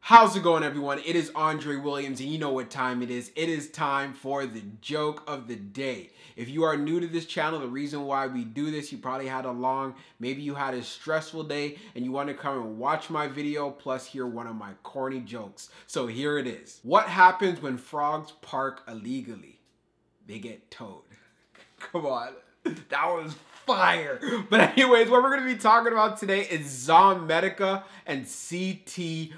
How's it going, everyone? It is Andre Williams, and you know what time it is. It is time for the joke of the day. If you are new to this channel, the reason why we do this, you probably had maybe you had a stressful day, and you want to come and watch my video, plus hear one of my corny jokes. So here it is. What happens when frogs park illegally? They get towed. Come on. That was fire. But anyways, what we're going to be talking about today is Zomedica and CTRM.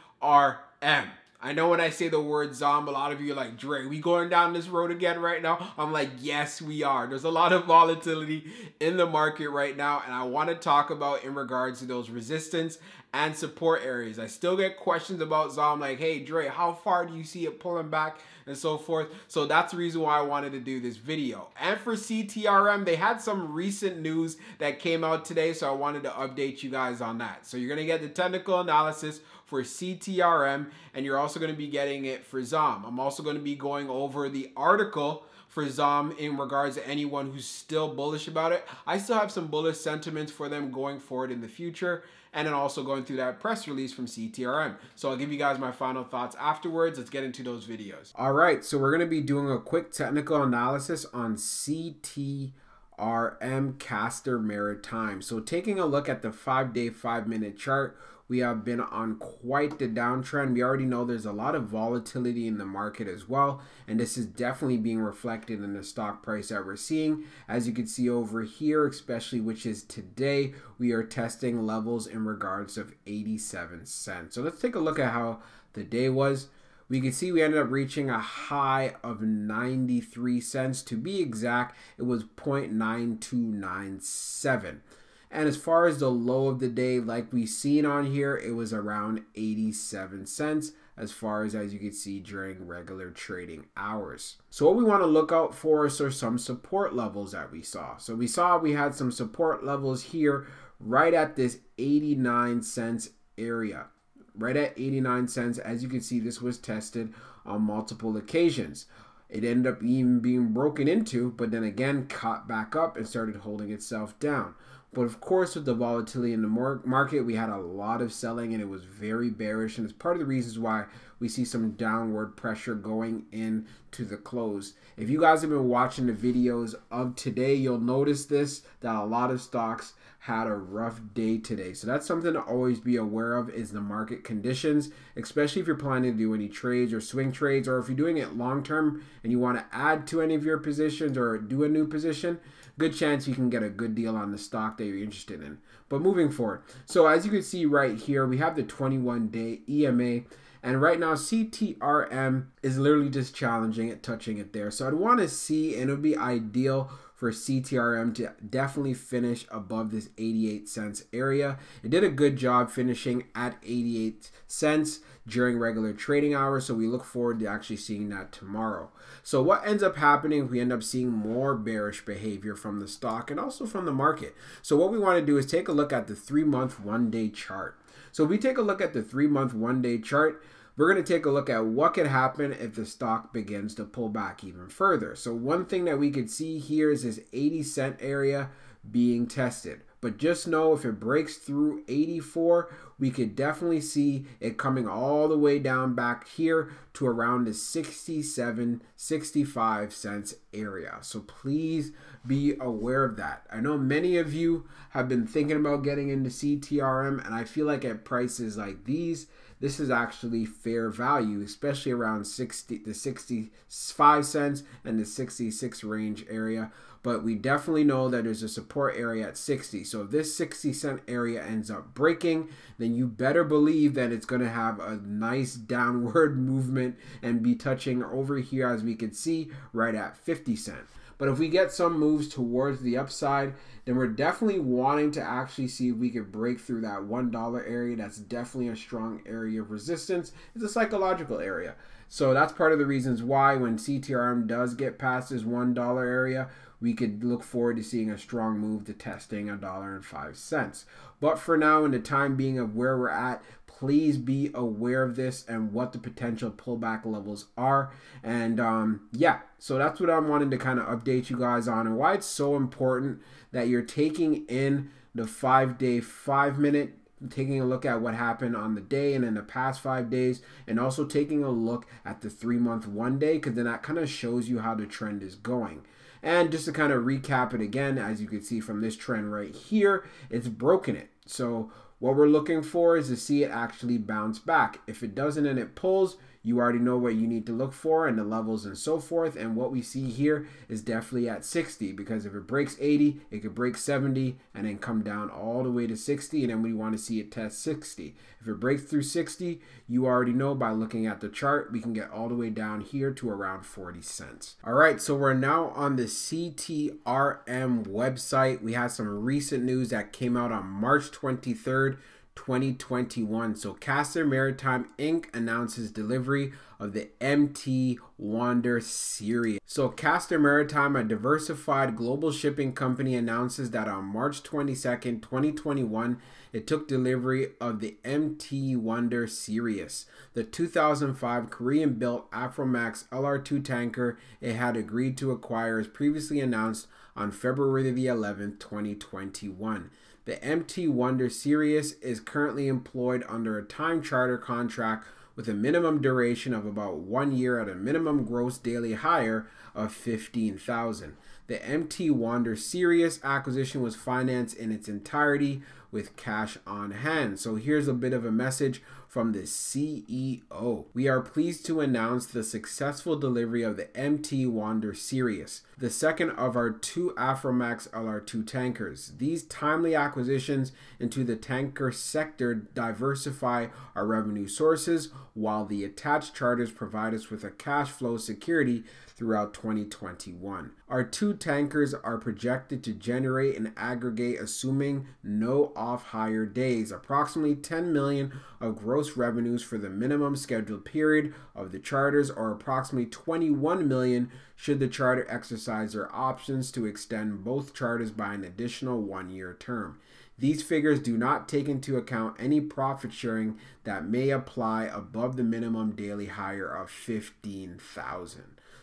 I know when I say the word ZOM, a lot of you are like, Dre, we going down this road again right now? I'm like, yes, we are. There's a lot of volatility in the market right now, and I want to talk about in regards to those resistance and support areas. I still get questions about ZOM like, hey, Dre, how far do you see it pulling back and so forth? So that's the reason why I wanted to do this video. And for CTRM, they had some recent news that came out today, so I wanted to update you guys on that. So you're going to get the technical analysis for CTRM, and you're also going to be getting it for ZOM. I'm also going to be going over the article for ZOM in regards to anyone who's still bullish about it. I still have some bullish sentiments for them going forward in the future, and then also going through that press release from CTRM. So I'll give you guys my final thoughts afterwards. Let's get into those videos. All right, so we're going to be doing a quick technical analysis on CTRM Castor Maritime. So taking a look at the 5-day, 5-minute chart, we have been on quite the downtrend. We already know there's a lot of volatility in the market as well, and this is definitely being reflected in the stock price that we're seeing. As you can see over here, especially which is today, we are testing levels in regards of 87 cents. So let's take a look at how the day was. We can see we ended up reaching a high of 93 cents. To be exact, it was 0.9297. And as far as the low of the day, like we've seen on here, it was around 87 cents as far as you can see during regular trading hours. So what we want to look out for are some support levels that we saw. So we had some support levels here right at this 89 cents area. Right at 89 cents. As you can see, this was tested on multiple occasions. It ended up even being broken into, but then again caught back up and started holding itself down. But of course, with the volatility in the market, we had a lot of selling and it was very bearish. And it's part of the reasons why we see some downward pressure going into the close. If you guys have been watching the videos of today, you'll notice that a lot of stocks had a rough day today. So that's something to always be aware of, is the market conditions, especially if you're planning to do any trades or swing trades, or if you're doing it long term and you want to add to any of your positions or do a new position. Good chance you can get a good deal on the stock that you're interested in. But moving forward, so as you can see right here, we have the 21-day EMA, and right now CTRM is literally just challenging it, touching it there. So I'd want to see, and it would be ideal for CTRM to definitely finish above this 88 cents area. It did a good job finishing at 88 cents during regular trading hours, so we look forward to actually seeing that tomorrow. So what ends up happening, we end up seeing more bearish behavior from the stock and also from the market. So what we want to do is take a look at the 3-month 1-day chart. So if we take a look at the 3-month 1-day chart, we're going to take a look at what could happen if the stock begins to pull back even further. So one thing that we could see here is this 80 cent area being tested. But just know if it breaks through 84, we could definitely see it coming all the way down back here to around the 67, 65 cents area. So please be aware of that. I know many of you have been thinking about getting into CTRM, and I feel like at prices like these, this is actually fair value, especially around the 65 cents and the 66 range area. But we definitely know that there's a support area at 60. So if this 60 cent area ends up breaking, then you better believe that it's going to have a nice downward movement and be touching over here, as we can see, right at 50 cents. But if we get some moves towards the upside, then we're definitely wanting to actually see if we could break through that $1 area. That's definitely a strong area of resistance. It's a psychological area. So that's part of the reasons why when CTRM does get past this $1 area, we could look forward to seeing a strong move to testing $1.05. But for now, in the time being of where we're at, please be aware of this and what the potential pullback levels are. And yeah, so that's what I'm wanting to kind of update you guys on, and why it's so important that you're taking in the 5-day, 5-minute taking a look at what happened on the day and in the past 5 days, and also taking a look at the 3-month 1-day, because then that kind of shows you how the trend is going. And just to kind of recap it again, as you can see from this trend right here, it's broken it. So what we're looking for is to see it actually bounce back. If it doesn't and it pulls, you already know what you need to look for and the levels and so forth. And what we see here is definitely at 60, because if it breaks 80, it could break 70 and then come down all the way to 60. And then we want to see it test 60. If it breaks through 60, you already know by looking at the chart, we can get all the way down here to around 40 cents. All right, so we're now on the CTRM website. We had some recent news that came out on March 23rd, 2021. So Castor Maritime Inc. announces delivery of the MT Wonder series. So Castor Maritime, a diversified global shipping company, announces that on March 22nd, 2021, it took delivery of the MT Wonder series, the 2005 Korean-built Aframax LR2 tanker it had agreed to acquire as previously announced on February the 11th, 2021. The MT Wonder series is currently employed under a time charter contract with a minimum duration of about 1 year at a minimum gross daily hire of $15,000. The MT Wonder series acquisition was financed in its entirety with cash on hand. So here's a bit of a message from the CEO. We are pleased to announce the successful delivery of the MT Wonder series, the second of our 2 Aframax LR2 tankers. These timely acquisitions into the tanker sector diversify our revenue sources, while the attached charters provide us with a cash flow security throughout 2021. Our 2 tankers are projected to generate an aggregate, assuming no off-hire days, approximately $10 million of gross revenues for the minimum scheduled period of the charters, or approximately $21 million should the charter exercise their options to extend both charters by an additional 1-year term. These figures do not take into account any profit sharing that may apply above the minimum daily hire of $15,000.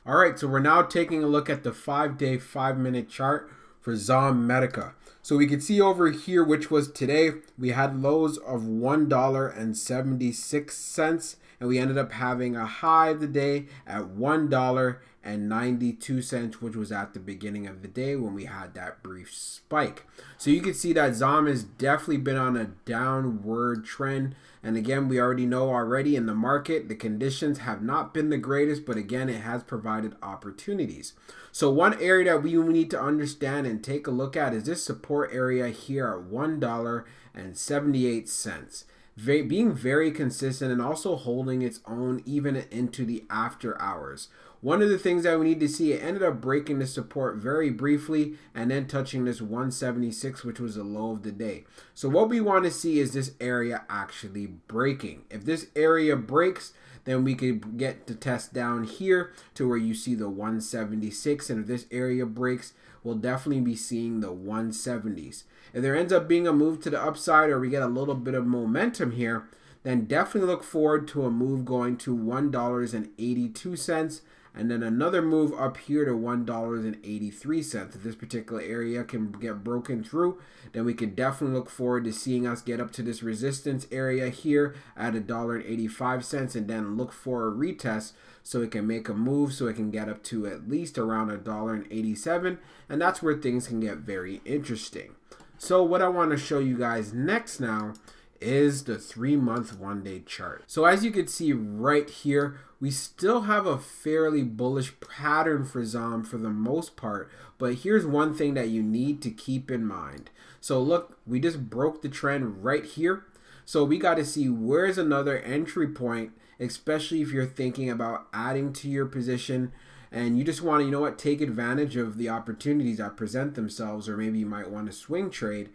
All right, so we're now taking a look at the 5-day, 5-minute chart for Zomedica. So we can see over here, which was today, we had lows of $1.76, and we ended up having a high of the day at $1.92, which was at the beginning of the day when we had that brief spike. So you can see that ZOM has definitely been on a downward trend. And again, we already know already in the market, the conditions have not been the greatest, but again, it has provided opportunities. So one area that we need to understand and take a look at is this support area here at $1.78. Being very consistent and also holding its own even into the after hours. One of the things that we need to see, it ended up breaking the support very briefly and then touching this 176, which was the low of the day. So what we want to see is this area actually breaking. If this area breaks, then we could get the test down here to where you see the 176. And if this area breaks, we'll definitely be seeing the 170s. If there ends up being a move to the upside or we get a little bit of momentum here, then definitely look forward to a move going to $1.82. And then another move up here to $1.83. If this particular area can get broken through, then we can definitely look forward to seeing us get up to this resistance area here at $1.85, and then look for a retest so it can make a move so it can get up to at least around $1.87, and that's where things can get very interesting. So what I want to show you guys next now is the 3-month 1-day chart. So as you can see right here, we still have a fairly bullish pattern for ZOM for the most part, but here's one thing that you need to keep in mind. So look, we just broke the trend right here. So we got to see where's another entry point, especially if you're thinking about adding to your position and you just want to, you know what, take advantage of the opportunities that present themselves, or maybe you might want to swing trade.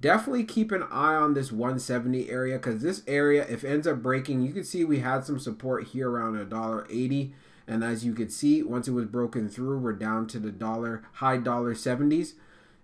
Definitely keep an eye on this 170 area, because this area, if it ends up breaking, you can see we had some support here around $1.80, and as you can see, once it was broken through, we're down to the high $70s.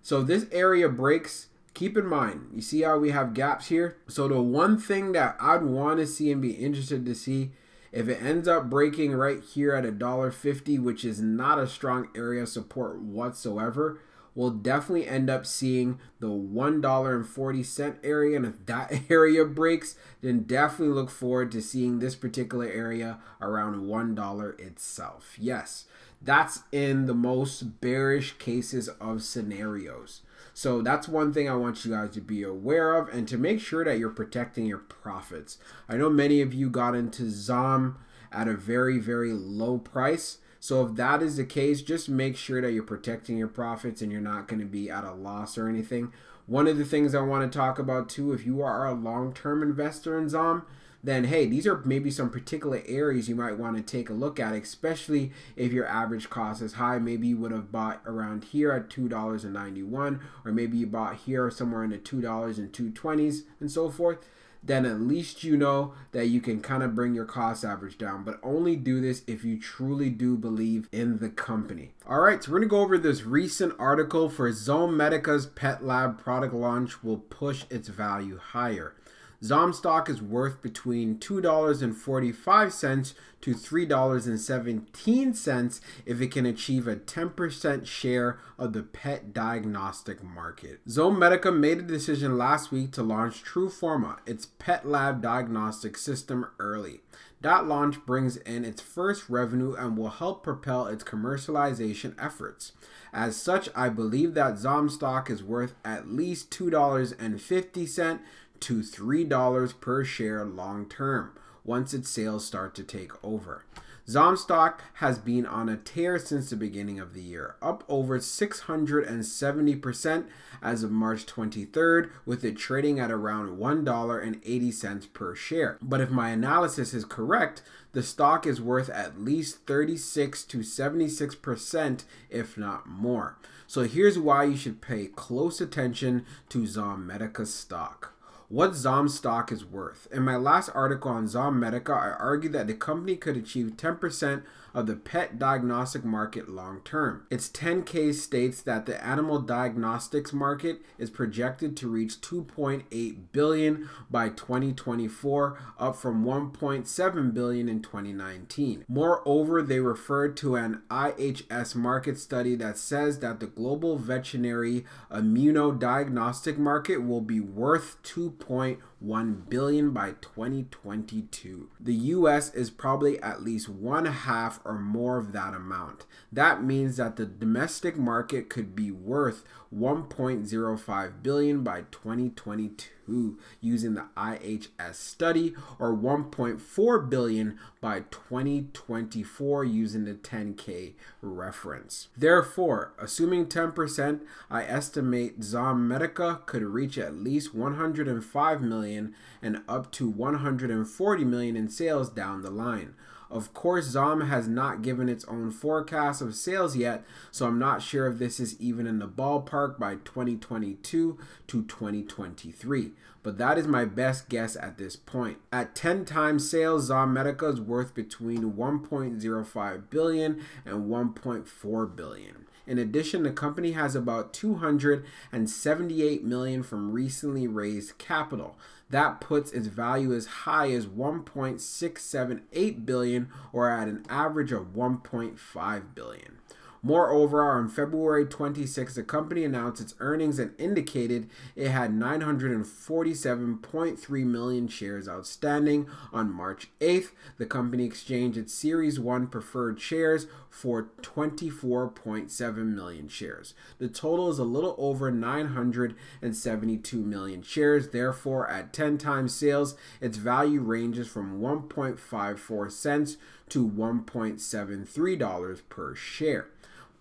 So this area breaks, keep in mind, you see how we have gaps here? So the one thing that I'd want to see and be interested to see, if it ends up breaking right here at $1.50, which is not a strong area support whatsoever, we'll definitely end up seeing the $1.40 area. And if that area breaks, then definitely look forward to seeing this particular area around $1 itself. Yes, that's in the most bearish cases of scenarios. So that's one thing I want you guys to be aware of and to make sure that you're protecting your profits. I know many of you got into ZOM at a very, very low price. So if that is the case, just make sure that you're protecting your profits and you're not going to be at a loss or anything. One of the things I want to talk about too, if you are a long-term investor in ZOM, then hey, these are maybe some particular areas you might want to take a look at, especially if your average cost is high. Maybe you would have bought around here at $2.91, or maybe you bought here somewhere in the $2 and $2.20s and so forth. Then at least you know that you can kind of bring your cost average down, but only do this if you truly do believe in the company. All right, so we're gonna go over this recent article for Zomedica's Pet Lab product launch will push its value higher. ZOM stock is worth between $2.45 to $3.17 if it can achieve a 10% share of the pet diagnostic market. Zomedica made a decision last week to launch TrueForma, its pet lab diagnostic system, early. That launch brings in its first revenue and will help propel its commercialization efforts. As such, I believe that ZOM stock is worth at least $2.50 to $3 per share long term once its sales start to take over. ZOM stock has been on a tear since the beginning of the year, up over 670% as of March 23rd, with it trading at around $1.80 per share. But if my analysis is correct, the stock is worth at least 36 to 76%, if not more. So here's why you should pay close attention to Zomedica stock. What ZOM stock is worth. In my last article on Zomedica, I argued that the company could achieve 10% of the pet diagnostic market long term. Its 10K states that the animal diagnostics market is projected to reach $2.8 billion by 2024, up from $1.7 billion in 2019. Moreover, they referred to an IHS market study that says that the global veterinary immunodiagnostic market will be worth $2.1 billion by 2022. The US is probably at least one half or more of that amount. That means that the domestic market could be worth $1.05 billion by 2022 using the IHS study, or $1.4 billion by 2024 using the 10K reference. Therefore, assuming 10%, I estimate Zomedica could reach at least $105 million and up to $140 million in sales down the line. Of course, ZOM has not given its own forecast of sales yet, so I'm not sure if this is even in the ballpark by 2022 to 2023. But that is my best guess at this point. At 10 times sales, Zomedica is worth between $1.05 billion and $1.4 billion. In addition, the company has about $278 million from recently raised capital. That puts its value as high as $1.678 billion, or at an average of $1.5 billion. Moreover, on February 26, the company announced its earnings and indicated it had 947.3 million shares outstanding. On March 8th, the company exchanged its Series 1 preferred shares for 24.7 million shares. The total is a little over 972 million shares. Therefore, at 10 times sales, its value ranges from 1.54 cents to $1.73 per share.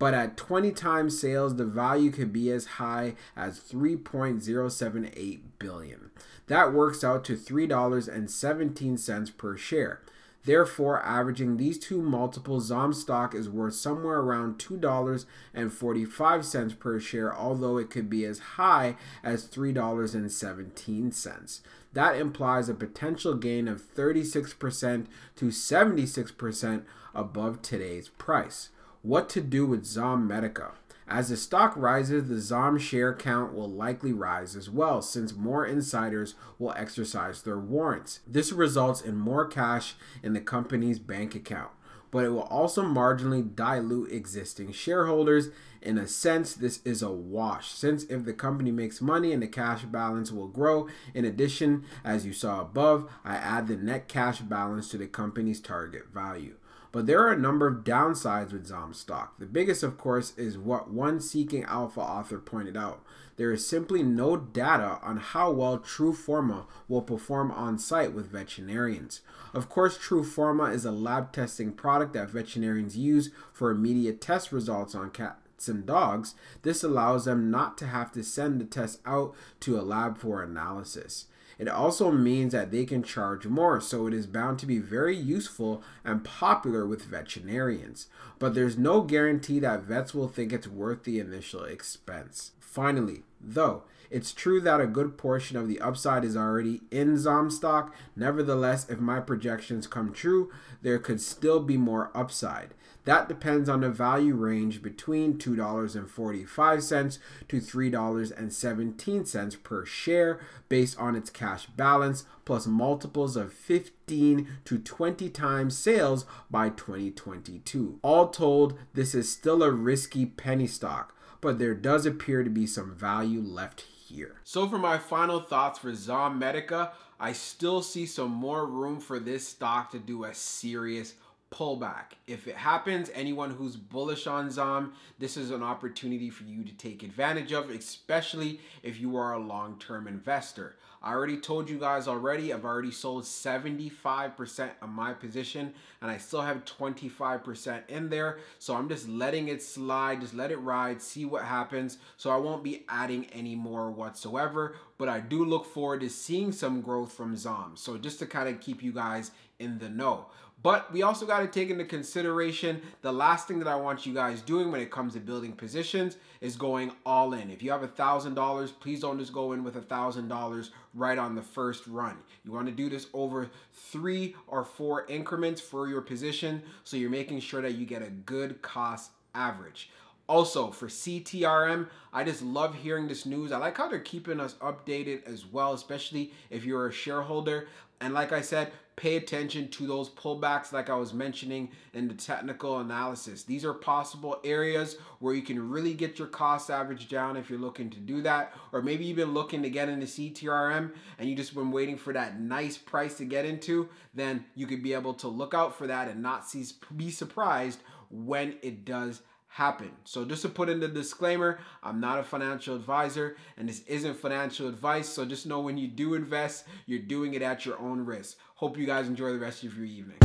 But at 20 times sales, the value could be as high as $3.078 billion. That works out to $3.17 per share. Therefore, averaging these two multiples, ZOM stock is worth somewhere around $2.45 per share, although it could be as high as $3.17. That implies a potential gain of 36% to 76% above today's price. What to do with Zomedica? As the stock rises, the ZOM share count will likely rise as well, since more insiders will exercise their warrants. This results in more cash in the company's bank account, but it will also marginally dilute existing shareholders, In a sense, this is a wash, since if the company makes money and the cash balance will grow. In addition, as you saw above, I add the net cash balance to the company's target value. But there are a number of downsides with ZOM stock. The biggest, of course, is what one Seeking Alpha author pointed out. There is simply no data on how well TrueForma will perform on site with veterinarians. Of course, TrueForma is a lab testing product that veterinarians use for immediate test results on cats and dogs. This allows them not to have to send the test out to a lab for analysis. It also means that they can charge more, so it is bound to be very useful and popular with veterinarians. But there's no guarantee that vets will think it's worth the initial expense. Finally, though, it's true that a good portion of the upside is already in ZOM stock. Nevertheless, if my projections come true, there could still be more upside. That depends on the value range between $2.45 to $3.17 per share based on its cash balance, plus multiples of 15 to 20 times sales by 2022. All told, this is still a risky penny stock, but there does appear to be some value left here. So for my final thoughts for Zomedica, I still see some more room for this stock to do a serious pullback. If it happens, anyone who's bullish on ZOM, this is an opportunity for you to take advantage of, especially if you are a long-term investor. I already told you guys already, I've already sold 75% of my position and I still have 25% in there. So I'm just letting it slide, just let it ride, see what happens. So I won't be adding any more whatsoever, but I do look forward to seeing some growth from ZOM. So just to kind of keep you guys in the know. But we also got to take into consideration the last thing that I want you guys doing when it comes to building positions is going all in. If you have $1,000, please don't just go in with $1,000 right on the first run. You want to do this over 3 or 4 increments for your position, so you're making sure that you get a good cost average. Also, for CTRM, I just love hearing this news. I like how they're keeping us updated as well, especially if you're a shareholder. And like I said, pay attention to those pullbacks like I was mentioning in the technical analysis. These are possible areas where you can really get your cost average down if you're looking to do that. Or maybe you've been looking to get into CTRM and you just been waiting for that nice price to get into, then you could be able to look out for that and not be surprised when it does happen. So just to put in the disclaimer, I'm not a financial advisor and this isn't financial advice. So just know when you do invest, you're doing it at your own risk. Hope you guys enjoy the rest of your evening.